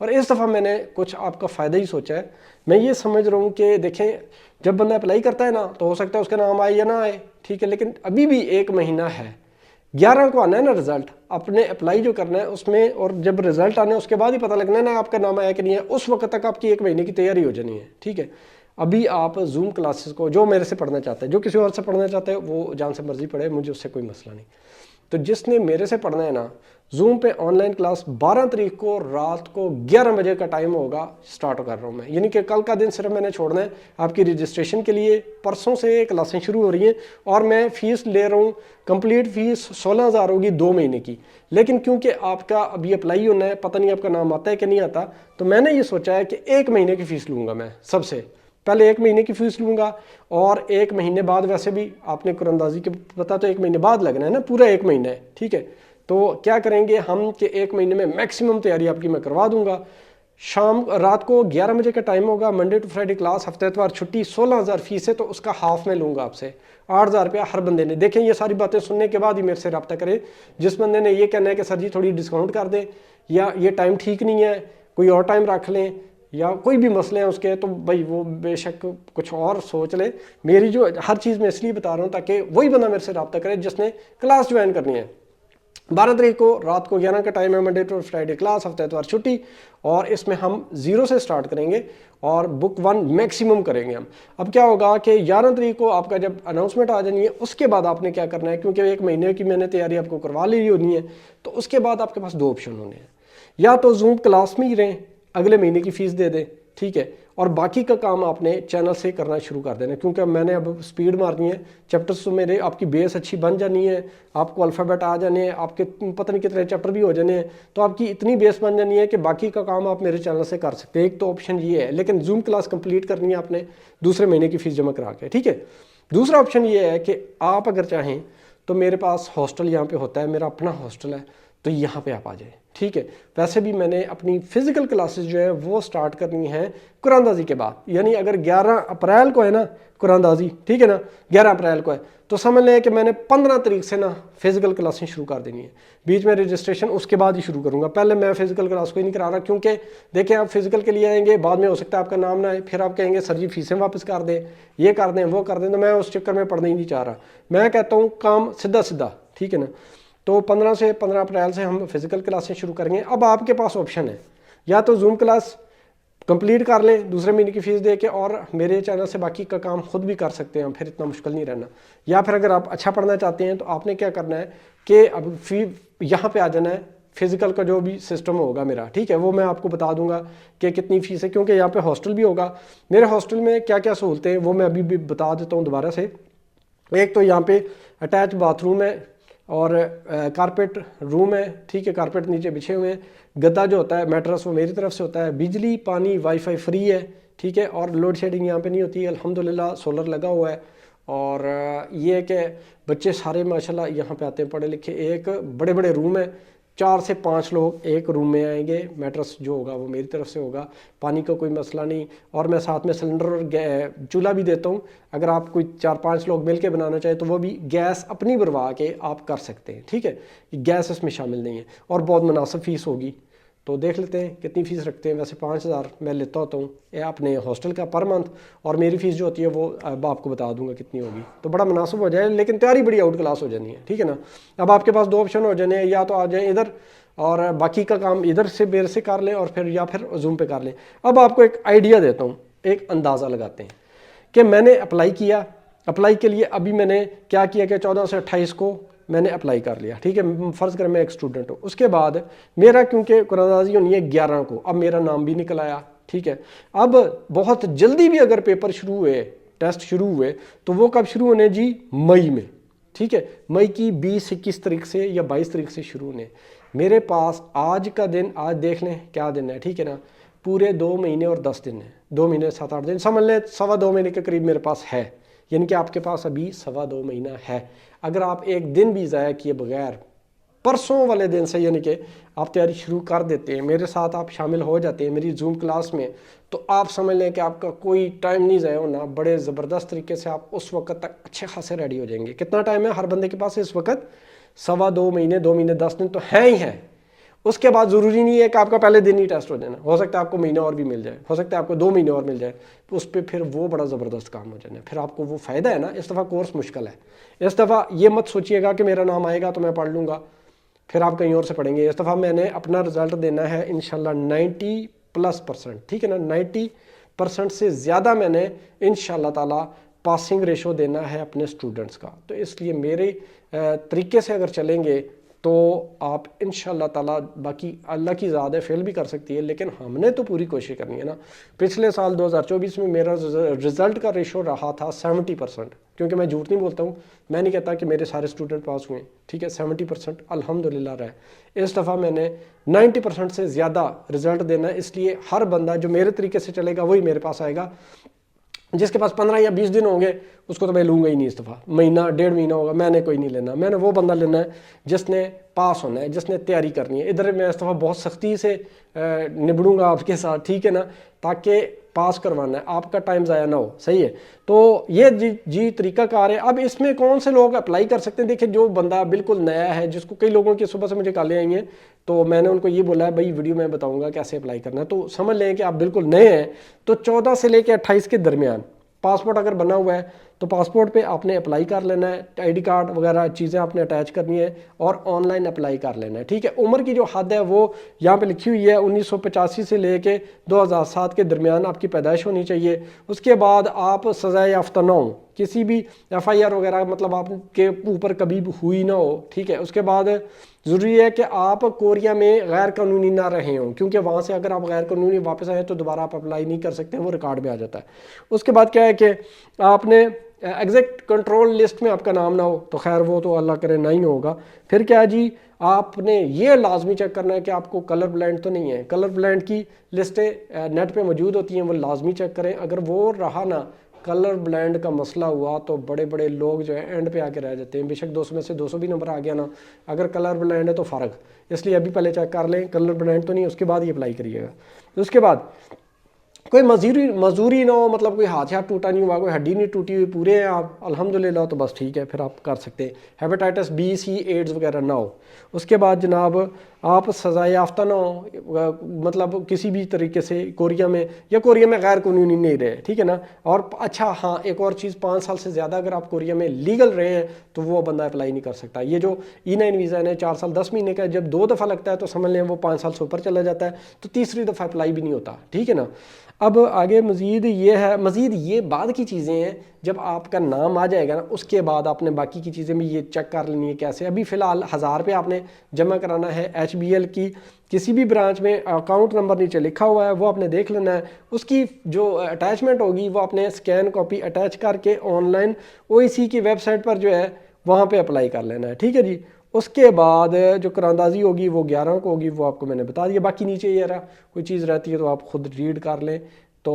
اور اس دفعہ میں نے کچھ آپ کا فائدہ ہی سوچا ہے. میں یہ سمجھ رہا ہوں کہ دیکھیں جب بندہ اپلائی کرتا ہے نا تو ہو سکتا ہے اس کا نام آئے یا نہ آئے, ٹھیک ہے, لیکن ابھی بھی 1 مہینہ ہے. 11 کو آنا ہے نا رزلٹ, اپنے اپلائی جو کرنا ہے اس میں, اور جب رزلٹ آنا ہے اس کے بعد ہی پتہ لگنا ہے نا آپ کا نام آیا کہ نہیں ہے. اس وقت تک آپ کی 1 مہینے کی تیاری ہو جانی ہے, ٹھیک ہے. ابھی آپ زوم کلاسز کو, جو میرے سے پڑھنا چاہتا ہے, جو کسی اور سے پڑھنا چاہتا ہے وہ جہاں سے مرضی پڑھے, مجھے اس سے کوئی مسئلہ نہیں. تو جس نے میرے سے پڑھنا ہے نا, زوم پہ آن لائن کلاس 12 تاریخ کو رات کو 11 بجے کا ٹائم ہوگا, سٹارٹ کر رہا ہوں میں. یعنی کہ کل کا دن صرف میں نے چھوڑنا ہے آپ کی رجسٹریشن کے لیے. پرسوں سے کلاسیں شروع ہو رہی ہیں اور میں فیس لے رہا ہوں, کمپلیٹ فیس 16,000 ہوگی 2 مہینے کی. لیکن کیونکہ آپ کا ابھی اپلائی ہونا ہے, پتہ نہیں آپ کا نام آتا ہے کہ نہیں آتا, تو میں نے یہ سوچا ہے کہ 1 مہینے کی فیس لوں گا. میں سب سے پہلے 1 مہینے کی فیس لوں گا, اور 1 مہینے بعد ویسے بھی آپ نے قرآن اندازی کے پتہ تو 1 مہینے بعد لگنا ہے نا, پورا 1 مہینہ ہے, ٹھیک ہے. تو کیا کریں گے ہم کہ 1 مہینے میں میکسیمم تیاری آپ کی میں کروا دوں گا. رات کو 11 بجے کا ٹائم ہوگا, منڈے ٹو فرائیڈے کلاس, ہفتہ اتوار چھٹی. 16,000 فیس ہے تو اس کا ہاف میں لوں گا آپ سے, 8,000 روپیہ ہر بندے نے. دیکھیں یہ ساری باتیں سننے کے بعد ہی میرے سے رابطہ کریں. جس بندے نے یہ کہنا ہے کہ سر جی تھوڑی ڈسکاؤنٹ کر دیں, یا یہ ٹائم ٹھیک نہیں ہے, کوئی اور ٹائم رکھ لیں, یا کوئی بھی مسئلے ہیں اس کے, تو بھائی وہ بے شک کچھ اور سوچ لے. میری جو ہر چیز میں اس لیے بتا رہا ہوں تاکہ وہی بندہ میرے سے رابطہ کرے جس نے کلاس جوائن کرنی ہے. 12 تاریخ کو رات کو 11 کا ٹائم ہے, منڈے ٹو فرائیڈے کلاس, ہفتہ اتوار چھٹی. اور اس میں ہم 0 سے سٹارٹ کریں گے اور بک 1 میکسیمم کریں گے ہم. اب کیا ہوگا کہ 11 تاریخ کو آپ کا جب اناؤنسمنٹ آ جانی ہے, اس کے بعد آپ نے کیا کرنا ہے, کیونکہ 1 مہینے کی میں نے تیاری آپ کو کروا لی ہونی ہے, تو اس کے بعد آپ کے پاس 2 آپشن ہونے ہیں. یا تو زوم کلاس میں ہی رہیں, اگلے مہینے کی فیس دے دیں, ٹھیک ہے, اور باقی کا کام آپ نے چینل سے کرنا شروع کر دینا. کیونکہ میں نے اب سپیڈ مارنی ہے, چیپٹرز تو میرے آپ کی بیس اچھی بن جانی ہے, آپ کو الفابیٹ آ جانے ہیں, آپ کے پتہ نہیں کتنے چیپٹر بھی ہو جانے ہیں, تو آپ کی اتنی بیس بن جانی ہے کہ باقی کا کام آپ میرے چینل سے کر سکتے ہیں. ایک تو آپشن یہ ہے, لیکن زوم کلاس کمپلیٹ کرنی ہے آپ نے دوسرے مہینے کی فیس جمع کرا کے, ٹھیک ہے. دوسرا آپشن یہ ہے کہ آپ اگر چاہیں تو میرے پاس ہاسٹل یہاں پہ ہوتا ہے, میرا اپنا ہاسٹل ہے, تو یہاں پہ آپ آ جائیں, ٹھیک ہے. ویسے بھی میں نے اپنی فزیکل کلاسز جو ہے وہ سٹارٹ کرنی ہے قرآن اندازی کے بعد. یعنی اگر 11 اپریل کو ہے نا قرآن اندازی, ٹھیک ہے نا, 11 اپریل کو ہے, تو سمجھ لیں کہ میں نے 15 تاریخ سے نا فزیکل کلاسیں شروع کر دینی ہے. بیچ میں رجسٹریشن اس کے بعد ہی شروع کروں گا. پہلے میں فزیکل کلاس کو ہی نہیں کرا رہا, کیونکہ دیکھیں آپ فزیکل کے لیے آئیں گے, بعد میں ہو سکتا ہے آپ کا نام نہ آئے, پھر آپ کہیں گے سر جی فیسیں واپس کر دیں, یہ کر دیں, وہ کر دیں. تو میں اس چکر میں پڑھنا ہی نہیں چاہ رہا. میں کہتا ہوں کام سیدھا سیدھا, ٹھیک ہے نا. تو 15 اپریل سے ہم فزیکل کلاسیں شروع کریں گے. اب آپ کے پاس آپشن ہے, یا تو زوم کلاس کمپلیٹ کر لیں دوسرے مہینے کی فیس دے کے, اور میرے چینل سے باقی کا کام خود بھی کر سکتے ہیں, پھر اتنا مشکل نہیں رہنا. یا پھر اگر آپ اچھا پڑھنا چاہتے ہیں تو آپ نے کیا کرنا ہے کہ اب یہاں پہ آ جانا ہے. فزیکل کا جو بھی سسٹم ہوگا میرا, ٹھیک ہے, وہ میں آپ کو بتا دوں گا کہ کتنی فیس ہے, کیونکہ یہاں پہ ہاسٹل بھی ہوگا. میرے ہاسٹل میں کیا کیا سہولتیں ہیں وہ میں ابھی بھی بتا دیتا ہوں دوبارہ سے. ایک تو یہاں پہ اٹیچ باتھ روم ہے, اور کارپیٹ روم ہے, ٹھیک ہے, کارپیٹ نیچے بچھے ہوئے ہیں. گدا جو ہوتا ہے میٹرس وہ میری طرف سے ہوتا ہے. بجلی پانی وائی فائی فری ہے, ٹھیک ہے, اور لوڈ شیڈنگ یہاں پہ نہیں ہوتی ہے الحمدللہ, سولر لگا ہوا ہے. اور یہ ہے کہ بچے سارے ماشاءاللہ یہاں پہ آتے ہیں پڑھے لکھے. ایک بڑے بڑے روم ہے, 4 سے 5 لوگ ایک روم میں آئیں گے. میٹرس جو ہوگا وہ میری طرف سے ہوگا, پانی کا کوئی مسئلہ نہیں. اور میں ساتھ میں سلنڈر اور چولہا بھی دیتا ہوں. اگر آپ کوئی 4-5 لوگ مل کے بنانا چاہیں تو وہ بھی گیس اپنی بھروا کے آپ کر سکتے ہیں, ٹھیک ہے. گیس اس میں شامل نہیں ہے, اور بہت مناسب فیس ہوگی. تو دیکھ لیتے ہیں کتنی فیس رکھتے ہیں. ویسے 5,000 میں لیتا ہوتا ہوں اپنے ہاسٹل کا پر منتھ, اور میری فیس جو ہوتی ہے وہ اب آپ کو بتا دوں گا کتنی ہوگی, تو بڑا مناسب ہو جائے. لیکن تیاری بڑی آؤٹ کلاس ہو جانی ہے, ٹھیک ہے نا. اب آپ کے پاس 2 آپشن ہو جانے ہیں, یا تو آ جائیں ادھر اور باقی کا کام ادھر سے میرے سے کر لیں, اور پھر یا پھر زوم پہ کر لیں. اب آپ کو ایک آئیڈیا دیتا ہوں, ایک اندازہ لگاتے ہیں کہ میں نے اپلائی کیا. اپلائی کے لیے ابھی میں نے کیا کیا کہ 14 سے 28 کو میں نے اپلائی کر لیا, ٹھیک ہے. فرض کریں میں ایک اسٹوڈنٹ ہوں. اس کے بعد میرا کیونکہ قرآن اندازی ہونی ہے 11 کو, اب میرا نام بھی نکل آیا, ٹھیک ہے. اب بہت جلدی بھی اگر پیپر شروع ہوئے, ٹیسٹ شروع ہوئے, تو وہ کب شروع ہونے جی, مئی میں, ٹھیک ہے. مئی کی 20-21 تاریخ سے یا 22 تاریخ سے شروع ہونے. میرے پاس آج کا دن, آج دیکھ لیں کیا دن ہے, ٹھیک ہے نا, پورے 2 مہینے اور 10 دن ہیں. 2 مہینے 7-8 دن سمجھ لیں, 2.25 مہینے کے قریب میرے پاس ہے. یعنی کہ آپ کے پاس ابھی 2.25 مہینہ ہے. اگر آپ ایک دن بھی ضائع کیے بغیر پرسوں والے دن سے, یعنی کہ آپ تیاری شروع کر دیتے ہیں, میرے ساتھ آپ شامل ہو جاتے ہیں میری زوم کلاس میں, تو آپ سمجھ لیں کہ آپ کا کوئی ٹائم نہیں ضائع ہونا. بڑے زبردست طریقے سے آپ اس وقت تک اچھے خاصے ریڈی ہو جائیں گے. کتنا ٹائم ہے ہر بندے کے پاس اس وقت؟ 2.25 مہینے, 2 مہینے 10 دن تو ہیں ہی ہیں. اس کے بعد ضروری نہیں ہے کہ آپ کا پہلے دن ہی ٹیسٹ ہو جانا، ہو سکتا ہے آپ کو مہینہ اور بھی مل جائے، ہو سکتا ہے آپ کو 2 مہینے اور مل جائے، تو اس پہ پھر وہ بڑا زبردست کام ہو جانا ہے، پھر آپ کو وہ فائدہ ہے نا۔ اس دفعہ کورس مشکل ہے، اس دفعہ یہ مت سوچیے گا کہ میرا نام آئے گا تو میں پڑھ لوں گا پھر آپ کہیں اور سے پڑھیں گے۔ اس دفعہ میں نے اپنا رزلٹ دینا ہے انشاءاللہ 90+%، ٹھیک ہے نا، 90% سے زیادہ میں نے انشاءاللہ تعالی پاسنگ ریشو دینا ہے اپنے اسٹوڈنٹس کا۔ تو اس لیے میرے طریقے سے اگر چلیں گے تو آپ انشاءاللہ تعالی، باقی اللہ کی ذات ہے فیل بھی کر سکتی ہے، لیکن ہم نے تو پوری کوشش کرنی ہے نا۔ پچھلے سال 2024 میں میرا رزلٹ کا ریشو رہا تھا 70%، کیونکہ میں جھوٹ نہیں بولتا ہوں، میں نہیں کہتا کہ میرے سارے اسٹوڈنٹ پاس ہوئے، ٹھیک ہے، 70% الحمدللہ رہے۔ اس دفعہ میں نے 90% سے زیادہ رزلٹ دینا ہے، اس لیے ہر بندہ جو میرے طریقے سے چلے گا وہی میرے پاس آئے گا۔ جس کے پاس 15 یا 20 دن ہوں گے اس کو تو میں لوں گا ہی نہیں، اس دفعہ مہینہ 1.5 مہینہ ہوگا، میں نے کوئی نہیں لینا۔ میں نے وہ بندہ لینا ہے جس نے پاس ہونا ہے، جس نے تیاری کرنی ہے۔ ادھر میں اس دفعہ بہت سختی سے نبڑوں گا آپ کے ساتھ، ٹھیک ہے نا، تاکہ پاس کروانا ہے، آپ کا ٹائم ضائع نہ ہو، صحیح ہے۔ تو یہ جی طریقہ کار ہے۔ اب اس میں کون سے لوگ اپلائی کر سکتے ہیں؟ دیکھیں، جو بندہ بالکل نیا ہے، جس کو کئی لوگوں کی صبح سے مجھے کالیں آئی ہیں، تو میں نے ان کو یہ بولا ہے بھائی ویڈیو میں بتاؤں گا کیسے اپلائی کرنا ہے، تو سمجھ لیں کہ آپ بالکل نئے ہیں تو 14 سے لے کے 28 کے درمیان پاسپورٹ اگر بنا ہوا ہے تو پاسپورٹ پہ آپ نے اپلائی کر لینا ہے، آئی ڈی کارڈ وغیرہ چیزیں آپ نے اٹیچ کرنی ہے اور آن لائن اپلائی کر لینا ہے، ٹھیک ہے۔ عمر کی جو حد ہے وہ یہاں پہ لکھی ہوئی ہے، 1985 سے لے کے 2007 کے درمیان آپ کی پیدائش ہونی چاہیے۔ اس کے بعد آپ سزائے یافتہ نہ ہوں، کسی بھی FIR وغیرہ مطلب آپ کے اوپر کبھی بھی ہوئی نہ ہو، ٹھیک ہے۔ اس کے بعد ضروری ہے کہ آپ کوریا میں غیر قانونی نہ رہے ہوں، کیونکہ وہاں سے اگر آپ غیر قانونی واپس آئیں تو دوبارہ آپ اپلائی نہیں کر سکتے، وہ ریکارڈ میں آ جاتا ہے۔ اس کے بعد کیا ہے کہ آپ نے ایگزیکٹ کنٹرول لسٹ میں آپ کا نام نہ ہو، تو خیر وہ تو اللہ کرے نہ ہی ہوگا۔ پھر کیا جی، آپ نے یہ لازمی چیک کرنا ہے کہ آپ کو کلر بلائنڈ تو نہیں ہے۔ کلر بلائنڈ کی لسٹیں نیٹ پہ موجود ہوتی ہیں، وہ لازمی چیک کریں۔ اگر وہ رہا نا کلر بلائنڈ کا مسئلہ ہوا تو بڑے بڑے لوگ جو ہے اینڈ پہ آ کے رہ جاتے ہیں، بے شک 200 میں سے 200 بھی نمبر آ گیا نا، اگر کلر بلائنڈ ہے تو فرق، اس لیے ابھی پہلے چیک کر لیں کلر بلائنڈ تو نہیں، اس کے بعد ہی اپلائی کریے گا۔ اس کے بعد کوئی مزوری نہ ہو، مطلب کوئی ہاتھ ٹوٹا نہیں ہوا، کوئی ہڈی نہیں ٹوٹی ہوئی، پورے ہیں آپ الحمدللہ، تو بس ٹھیک ہے، پھر آپ کر سکتے ہیں۔ ہیپیٹائٹس B C ایڈز وغیرہ نہ ہو۔ اس کے بعد جناب آپ سزائے یافتہ نہ ہو، مطلب کسی بھی طریقے سے کوریا میں غیر قانونی نہیں رہے، ٹھیک ہے نا۔ اور اچھا ہاں، ایک اور چیز، 5 سال سے زیادہ اگر آپ کوریا میں لیگل رہے ہیں تو وہ بندہ اپلائی نہیں کر سکتا۔ یہ جو E9 ویزا ہے 4 سال 10 مہینے کا ہے، جب 2 دفعہ لگتا ہے تو سمجھ لیں وہ 5 سال سے اوپر چلا جاتا ہے، تو تیسری دفعہ اپلائی بھی نہیں ہوتا، ٹھیک ہے نا۔ اب آگے مزید یہ بعد کی چیزیں ہیں، جب آپ کا نام آ جائے گا نا اس کے بعد آپ نے باقی کی چیزیں بھی یہ چیک کر لینی ہے کیسے۔ ابھی فی الحال 1000 روپے آپ نے جمع کرانا ہے HBL کی کسی بھی برانچ میں، اکاؤنٹ نمبر نیچے لکھا ہوا ہے وہ آپ نے دیکھ لینا ہے۔ اس کی جو اٹیچمنٹ ہوگی وہ آپ نے اسکین کاپی اٹیچ کر کے آن لائن OEC کی ویب سائٹ پر جو ہے وہاں پہ اپلائی کر لینا ہے، ٹھیک ہے جی۔ اس کے بعد جو قراردادی ہوگی وہ 11 کو ہوگی، وہ آپ کو میں نے بتا دیا۔ باقی نیچے یہ رہا، کوئی چیز رہتی ہے تو آپ خود ریڈ کر لیں۔ تو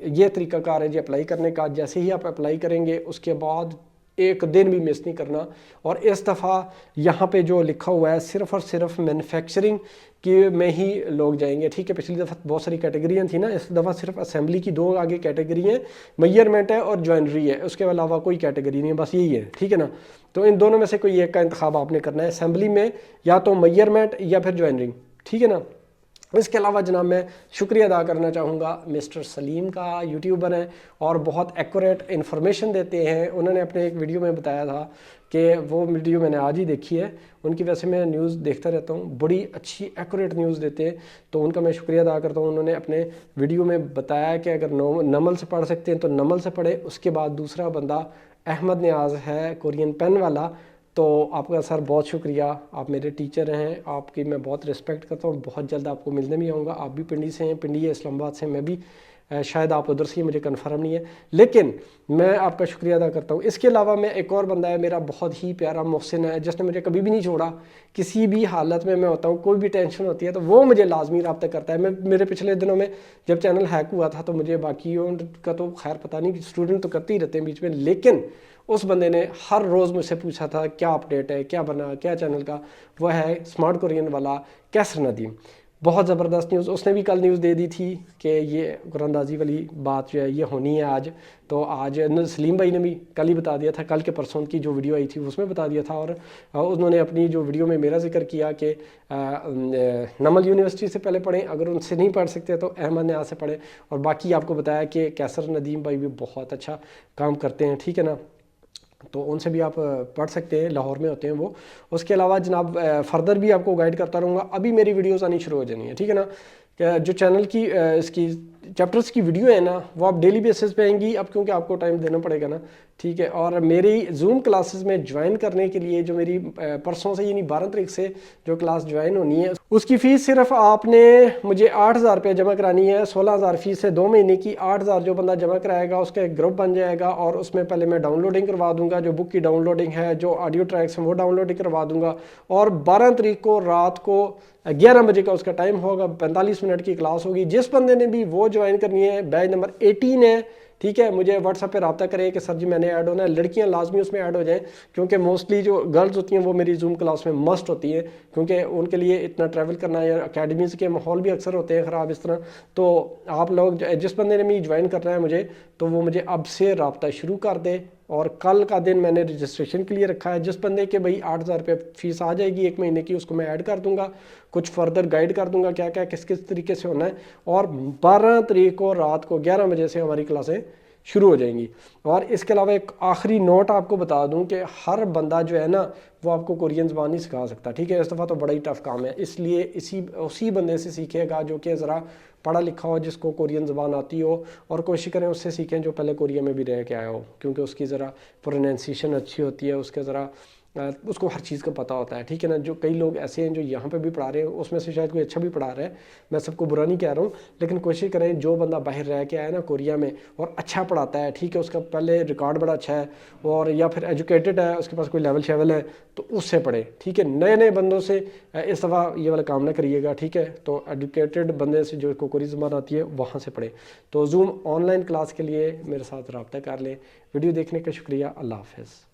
یہ طریقہ کار ہے جی اپلائی کرنے کا۔ جیسے ہی آپ اپلائی کریں گے اس کے بعد ایک دن بھی مس نہیں کرنا۔ اور اس دفعہ یہاں پہ جو لکھا ہوا ہے صرف اور صرف مینوفیکچرنگ کی میں ہی لوگ جائیں گے، ٹھیک ہے۔ پچھلی دفعہ بہت ساری کیٹیگریاں تھیں نا، اس دفعہ صرف اسمبلی کی 2 آگے کیٹیگری ہیں، میئرمنٹ ہے اور جوائنری ہے، اس کے علاوہ کوئی کیٹیگری نہیں ہے، بس یہی ہے، ٹھیک ہے نا۔ تو ان دونوں میں سے کوئی ایک کا انتخاب آپ نے کرنا ہے، اسمبلی میں یا تو میئرمنٹ یا پھر جوائنرنگ، ٹھیک ہے نا۔ اس کے علاوہ جناب میں شکریہ ادا کرنا چاہوں گا مسٹر سلیم کا، یوٹیوبر ہیں اور بہت ایکوریٹ انفارمیشن دیتے ہیں۔ انہوں نے اپنے ایک ویڈیو میں بتایا تھا کہ وہ ویڈیو میں نے آج ہی دیکھی ہے، ان کی ویسے میں نیوز دیکھتا رہتا ہوں، بڑی اچھی ایکوریٹ نیوز دیتے ہیں، تو ان کا میں شکریہ ادا کرتا ہوں۔ انہوں نے اپنے ویڈیو میں بتایا کہ اگر نمل سے پڑھ سکتے ہیں تو نمل سے پڑھے۔ اس کے بعد دوسرا بندہ احمد نیاز ہے کورین پین والا، تو آپ کا سر بہت شکریہ، آپ میرے ٹیچر ہیں، آپ کی میں بہت رسپیکٹ کرتا ہوں، بہت جلد آپ کو ملنے بھی آؤں گا۔ آپ بھی پنڈی سے ہیں، پنڈی ہے اسلام آباد سے، میں بھی شاید آپ ادھر سے ہی، مجھے کنفرم نہیں ہے، لیکن میں آپ کا شکریہ ادا کرتا ہوں۔ اس کے علاوہ میں ایک اور بندہ ہے میرا بہت ہی پیارا، محسن ہے، جس نے مجھے کبھی بھی نہیں چھوڑا، کسی بھی حالت میں ہوتا ہوں، کوئی بھی ٹینشن ہوتی ہے تو وہ مجھے لازمی رابطہ کرتا ہے۔ میرے پچھلے دنوں میں جب چینل ہیک ہوا تھا تو مجھے باقیوں کا تو خیر پتہ نہیں، اسٹوڈنٹ تو کرتے ہی رہتے ہیں بیچ میں، لیکن اس بندے نے ہر روز مجھ سے پوچھا تھا کیا اپڈیٹ ہے، کیا بنا، کیا چینل کا، وہ ہے اسمارٹ کورین والا کیسر ندیم۔ بہت زبردست نیوز. اس نے بھی کل نیوز دے دی تھی کہ یہ قرآن اندازی والی بات جو ہے یہ ہونی ہے آج. تو آج سلیم بھائی نے بھی کل ہی بتا دیا تھا, کل کے پرسوں کی جو ویڈیو آئی تھی اس میں بتا دیا تھا. اور انہوں نے اپنی جو ویڈیو میں میرا ذکر کیا کہ نمل یونیورسٹی سے پہلے پڑھیں, اگر ان سے نہیں پڑھ سکتے تو احمد نیاز سے پڑھیں. اور باقی آپ کو بتایا کہ کیسر ندیم بھائی بھی بہت اچھا کام کرتے ہیں, ٹھیک ہے نا, تو ان سے بھی آپ پڑھ سکتے ہیں, لاہور میں ہوتے ہیں وہ. اس کے علاوہ جناب فردر بھی آپ کو گائیڈ کرتا رہوں گا. ابھی میری ویڈیوز آنی شروع ہو جانی ہے, ٹھیک ہے نا, کہ جو چینل کی اس کی چیپٹرز کی ویڈیو ہے نا وہ آپ ڈیلی بیسس پہ آئیں گی اب, کیونکہ آپ کو ٹائم دینا پڑے گا نا, ٹھیک ہے. اور میری زوم کلاسز میں جوائن کرنے کے لیے جو میری پرسوں سے یعنی 12 تاریخ سے جو کلاس جوائن ہونی ہے اس کی فیس صرف آپ نے مجھے 8,000 روپے جمع کرانی ہے. 16,000 فیس ہے 2 مہینے کی. 8,000 جو بندہ جمع کرائے گا اس کا ایک گروپ بن جائے گا, اور اس میں پہلے میں ڈاؤن لوڈنگ کروا دوں گا, جو بک کی ڈاؤن لوڈنگ ہے, جو آڈیو ٹریکس ہیں وہ ڈاؤن لوڈنگ کروا دوں گا. اور 12 تاریخ کو رات کو 11 بجے کا اس کا ٹائم ہوگا, 45 منٹ کی کلاس ہوگی. جس بندے نے بھی وہ جوائن کرنی ہے, بیچ نمبر 18 ہے, ٹھیک ہے, مجھے واٹس ایپ پہ رابطہ کرے کہ سر جی میں نے ایڈ ہونا ہے. لڑکیاں لازمی اس میں ایڈ ہو جائیں, کیونکہ موسٹلی جو گرلز ہوتی ہیں وہ میری زوم کلاس میں مسٹ ہوتی ہیں, کیونکہ ان کے لیے اتنا ٹریول کرنا, یا اکیڈمیز کے ماحول بھی اکثر ہوتے ہیں خراب اس طرح. تو آپ لوگ جس بندے نے بھی جوائن کرنا ہے مجھے, تو وہ مجھے اب سے رابطہ شروع کر دے. اور کل کا دن میں نے رجسٹریشن کے لیے رکھا ہے. جس بندے کے بھائی 8,000 روپے فیس آ جائے گی 1 مہینے کی, اس کو میں ایڈ کر دوں گا, کچھ فردر گائیڈ کر دوں گا کیا کیا کس کس طریقے سے ہونا ہے. اور 12 تاریخ کو رات کو 11 بجے سے ہماری کلاسیں شروع ہو جائیں گی. اور اس کے علاوہ ایک آخری نوٹ آپ کو بتا دوں کہ ہر بندہ جو ہے نا وہ آپ کو کورین زبان نہیں سکھا سکتا, ٹھیک ہے. اس دفعہ تو بڑا ہی ٹف کام ہے, اس لیے اسی بندے سے سیکھے گا جو کہ ذرا پڑھا لکھا ہو, جس کو کورین زبان آتی ہو, اور کوشش کریں اس سے سیکھیں جو پہلے کوریا میں بھی رہ کے آیا ہو, کیونکہ اس کی ذرا پروننسیشن اچھی ہوتی ہے, اس کے ذرا اس کو ہر چیز کا پتہ ہوتا ہے, ٹھیک ہے نا. جو کئی لوگ ایسے ہیں جو یہاں پہ بھی پڑھا رہے ہیں, اس میں سے شاید کوئی اچھا بھی پڑھا رہا ہے, میں سب کو برا نہیں کہہ رہا ہوں, لیکن کوشش کریں جو بندہ باہر رہ کے آیا نا کوریا میں اور اچھا پڑھاتا ہے, ٹھیک ہے, اس کا پہلے ریکارڈ بڑا اچھا ہے, اور یا پھر ایجوکیٹڈ ہے, اس کے پاس کوئی لیول شیول ہے, تو اس سے پڑھے, ٹھیک ہے. نئے بندوں سے اس دفعہ یہ والا کام نہ کریے گا, ٹھیک ہے. تو ایجوکیٹڈ بندے سے جو کو کوری زبان آتی ہے وہاں سے پڑھے. تو زوم آن لائن کلاس کے لیے میرے ساتھ رابطہ کر لیں. ویڈیو دیکھنے کا شکریہ. اللہ حافظ.